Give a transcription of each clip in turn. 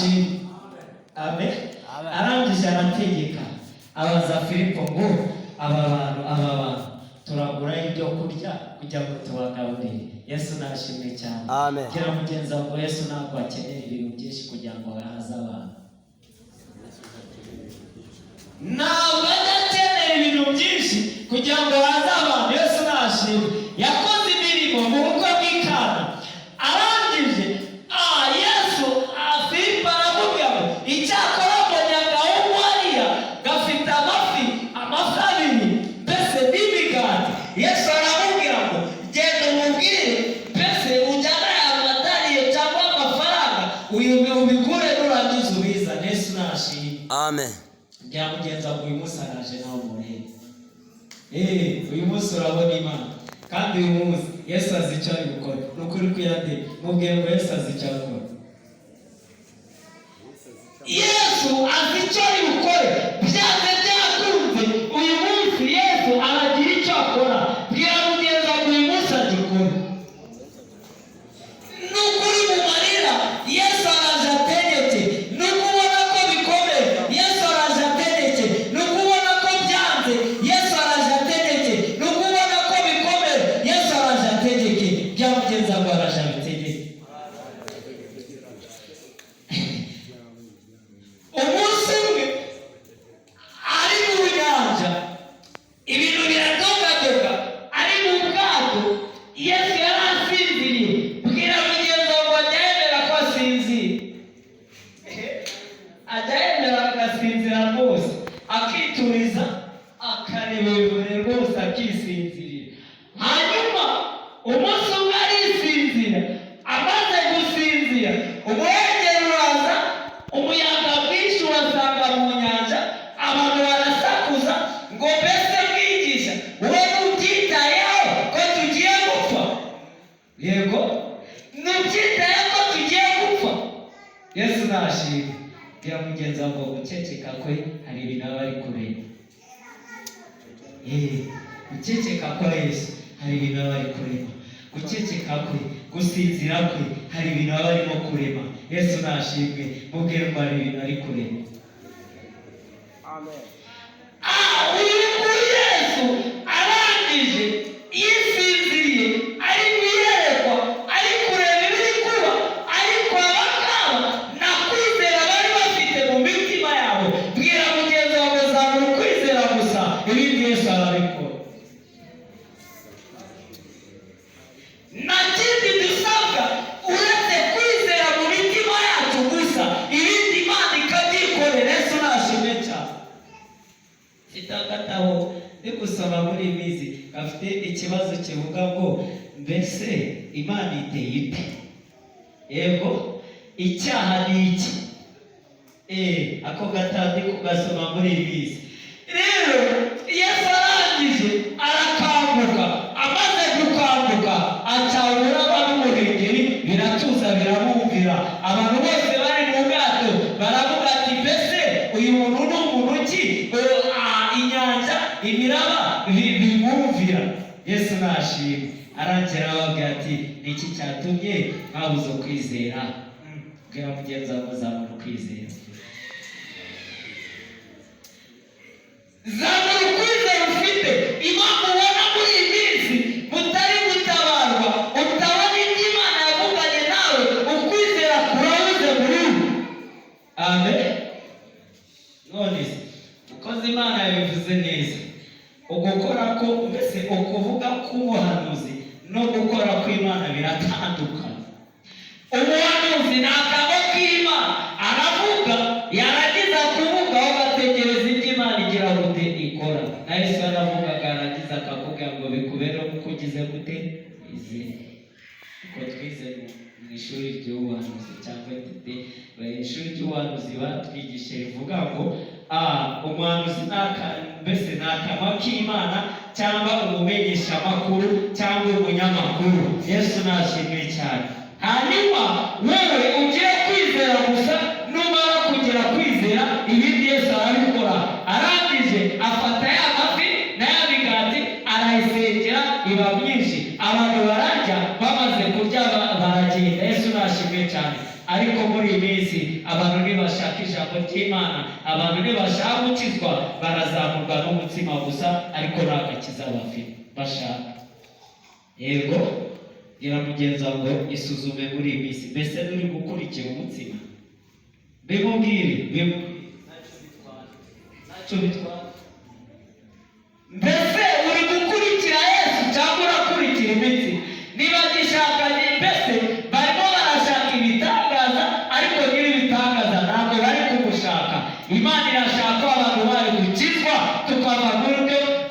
nashimwe. Amen. Arangije arategeka abaza Filipo ngo aba bantu turagura ibyo kurya kugira ngo tubagaburire. Yesu nashimwe cyane. Amen. Kira mugenza ngo Yesu ntabwo akeneye ibintu byinshi kugira ngo ahaze abantu. Ntabwo adakeneye ibintu byinshi kugira ngo ahaze abantu. Yesu nashimwe. Yakoze imirimo mu bukwe bw'Ikana. Arangije Yesu Filipo aramubwira ngo icyakora mbonyaga umwariya gafite amafi abiri mbese n'imigati. Yesu aramubwira ngo genda umubwire mbese ujyana amadariye cyangwa amafaranga ubikure nurangiza ubizane. Yesu nashimwe. Amen. Byamugenza ngo uyu munsi araje nawe umurebe. Uyu munsi urabona Imana kandi uyu munsi Yesu azi icyo ari gukora. Nukuri kuyade mubwire ngo Yesu azi icyo akora. Yesu azi icyo ari gukora. Byanze byakunze uyu munsi Yesu aragira icyo akora. Byamugenza ngo uyu munsi agikora. Nukuri mu marira Yesu araje ategeke. Nukubona ko bikomeye Yesu araje ategeke. Nukubona ko byanze Yesu araje ategeke. Nukubona ko bikomeye Yesu araje ategeke. Byamugenza ngo araje ategeke. Umunsi umwe ari mu nyanja ibintu biradogadoga ari mu bwato. Yesu yari asinziriye. Bwira mugenzi ngo ajya yemera ko asinzira. Ajya yemera agasinzira rwose akituriza akarebera rwose akisinzirira. Hanyuma umunsi umwe arisinzira. Amaze gusinzira umwegero uraza umuyaga mwinshi urasanga mu nyanja. Abantu barasakuza ngo mbese mwigisha wowe ntubyitayeho ko tugiye gupfa? Yego ntubyitayeho ko tugiye gupfa. Yesu nashimwe. Biramugenza ngo guceceka kwe hari ibintu aba ari kureba. Guceceka kwa Yesu hari ibintu aba ari kureba. Guceceka kwe, gusinzira kwe hari ibintu aba arimo kurema. Yesu nashimwe. Mubwire ngo hari ibintu ari kurema. Amen. Uyu Yesu arangije yisinziriye ari kwiyerekwa ari kureba ibiri kuba ariko abangaba nta kwizera bari bafite mu mitima yabo. Bwira mugenzi wawe uzamura ukwizera gusa ibindi Yesu arabikora. Nta kindi dusabwa uretse kwizera mu mitima yacu gusa ibindi Imana ikabyikorera. Yesu nashimwe cyane. Mfite agatabo ndi gusoma muri iyi minsi gafite ikibazo kivuga ngo mbese Imana iteye ite? Yego icyaha ni iki? Ako gatabo ndi kugasoma muri iyi minsi. Rero Yesu arangije arakanguka. Amaze gukanguka acahura abantu umuhengeri biratuza biramwumvira. Abantu bose bari mu bwato baravuga ati mbese uyu muntu ni umuntu ki? Inyanja imiraba bimwumvira. Yesu nashimwe. Arangera ababwira ati niki cyatumye mwabuze kwizera? Bwira mugenzi wawe uzamura ukwizera. Zamura ukwizera ufite. Impamvu ubona muri iyi minsi mutari gutabarwa utabona ibyo Imana yavuganye nawe ukwizera kurabuze burundu. Amen. None se ukoze Imana yabivuze neza. Ugukora ko mbese ukuvuga k'ubuhanuzi no gukora kw'Imana biratandukanye. Ubuhanuzi ni akabo k'Imana aravuga yarangiza kuvuga ugategereza ibyo Imana igira gute ikora. Na Yesu aravugaga yarangiza akavuga ngo bikubere uko ugize gute izina. Uko twize mu ishuri ry'ubuhanuzi cyangwa ishuri ry'ubuhanuzi batwigisha rivuga ngo umuhanuzi mbese ni akanwa k'Imana cyangwa umumenyesha amakuru cyangwa umunyamakuru. Yesu nashimwe cyane. Hanyuma wowe ugiye kwizera gusa. Numara kugira kwizera ibindi Yesu arabikora. Arangije afata ya mafi na ya migati arayisengera iba myinshi. Abantu bararya bamaze kurya baragenda. Yesu nashimwe cyane. ariko muri iyi minsi abantu ntibashaka ijambo ry'Imana, abantu ntibashaka gukizwa, barazamurwa n'umutsima gusa ariko nta gakiza bashaka. Yego, gira mugenzi wawe isuzume muri iyi minsi, mbese uri gukurikira umutsima? Bimubwire ntacyo bitwara. Mbese uri gukurikira Yesu cyangwa urakurikira imitsi? Niba gishakanye, mbese barimo barashaka ibitangaza, ariko nyiri ibitangaza ntabwo bari kumushaka. Imana irashaka abantu bari gukizwa, tukava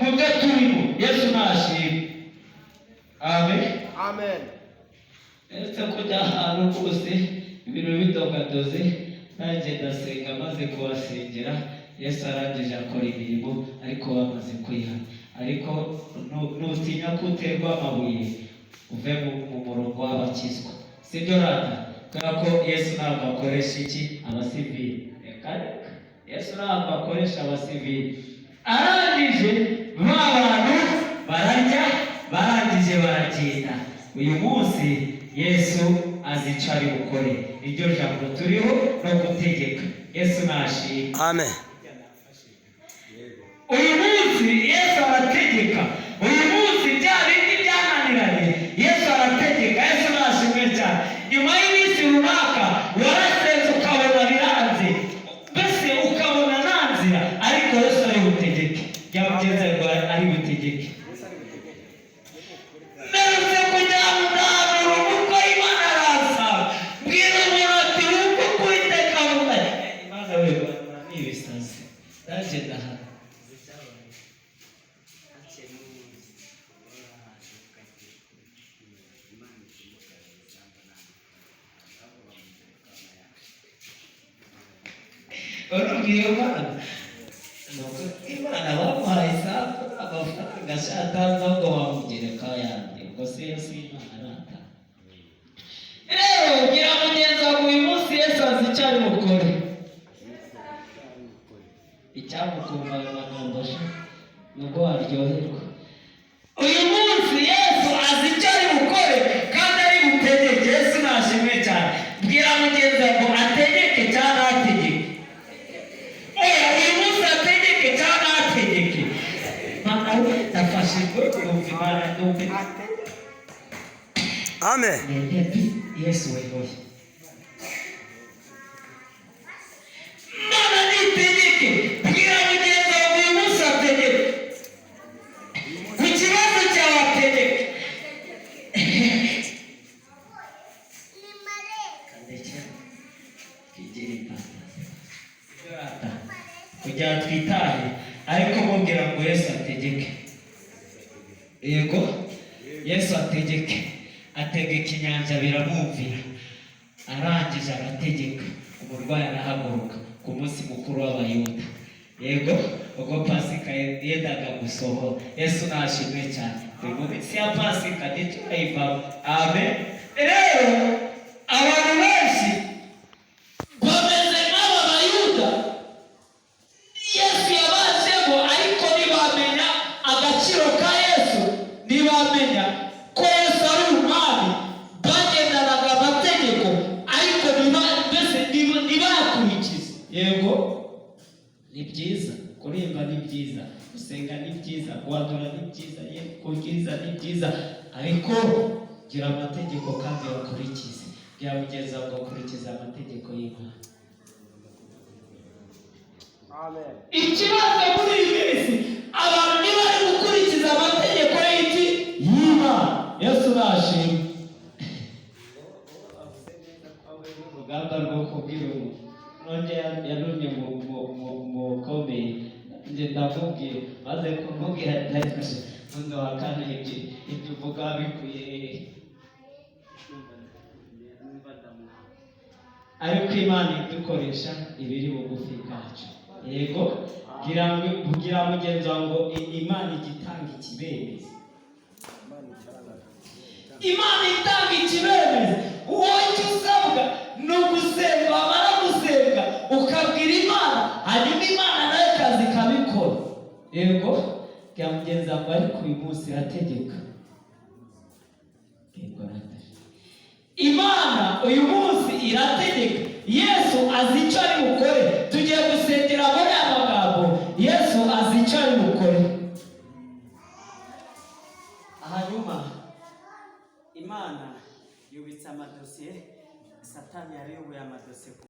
mu byo turimo. Yesu nashimwe. Amen. Amen. Ese kujya ahantu hose ibintu bidogadoze, nanjye ndasenga, maze kubasengera Yesu arangije akora imirimo, ariko bamaze kwiha. Ariko nutinya kuterwa amabuye uve mu murongo w'abakizwa, sibyo rata? Kubera ko Yesu ntabwo akoresha iki? Abasivili. Yesu ntabwo akoresha abasivili. Arangije ba bantu bararya, barangije baragenda. Uyu munsi Yesu azica ari bukore. Iryo jambo turiho no gutegeka. Yesu nashimwe. Amen. Uyu munsi Yesu arategeka. Uyu munsi bya bindi byananiranye Yesu arategeka. Yesu nashimwe cyane. Nyuma y'iminsi runaka warasenze ukabona biranze, mbese ukabona nta nzira, ariko Yesu ari butegeke. Byamugeze ngo ari butegeke. Merutse kujya mu ndahano kuko Imana arasaba. Mbwira umuntu ati uko kuiteka vuga. Imana we bana nibisazi. Ndaje ndahana. Urubwira Imana bamuhaye isaha amafaranga ashataza ngo bamugereka yandi, ubwo se Yesu Imana arata. Rero gira mugenzi wawe uyu munsi Yesu azi icyo ari bukore. Icyamukumva bibanomboshe nubwo waryoherwa. Uyu munsi Yesu azi icyo ari bukore kandi ari butegeke. Yesu nashimwe cyane. Bwira mugenzi wawe ategeke cyangwa ategeke. Uyu munsi ategeke cyangwa ategeke. Amen. Yesu wewe. Mana nitegeke. Bwira mugenzi wawe uyu munsi ategeke. Ku kibazo cyawe ategeke. Kujya twitahe, ariko mubwira ngo Yesu ategeke. Yego, Yesu ategeke. Ategeka inyanja biramwumvira. Arangije arategeka, umurwayi arahaguruka ku munsi mukuru w'Abayuda. Yego, ubwo Pasika yendaga gusohora. Yesu nashimwe cyane. Mu minsi ya Pasika ntiturayivaho. Amen. Rero abantu benshi bameze nk'aba Bayuda. Yesu yabajemo, ariko ntibamenya agaciro ka Yesu, ntibamenya ko Yesu ari umwami. Bagendanaga amategeko, ariko ntibakurikize. Yego, ni byiza kuririmba, ni byiza gusenga, ni byiza guhanura, ni byiza kubwiriza, ni byiza, ariko gira amategeko kandi bakurikize. Byabugeza ngo ukurikize amategeko y'Imana. Amen. Ikibazo muri iyi minsi abantu ntibari gukurikiza amategeko y'Imana. Yesu nashimwe. Urugamba rwo kubwira umuntu none yanumye mu komeye, njye ndamubwira, maze kumubwira ndafashe undi wa kane ibyo uvuga bikwiye. Ariko Imana idukoresha ibiri bugufi bwacu. Yego, kugira mugenzi wawe ngo Imana igitanga ikibemeza. Imana itanga ikibemeza. Uwo icyo usabwa ni ugusenga, wamara gusenga ukabwira Imana, hanyuma Imana nayo kazi ikabikora. Yego, kugira mugenzi wawe ariko uyu munsi irategeka. Imana uyu munsi irategeka. Yesu azicaye umukore. Hanyuma Imana yubitse amadosiye, Satani yari yubuye amadosiye.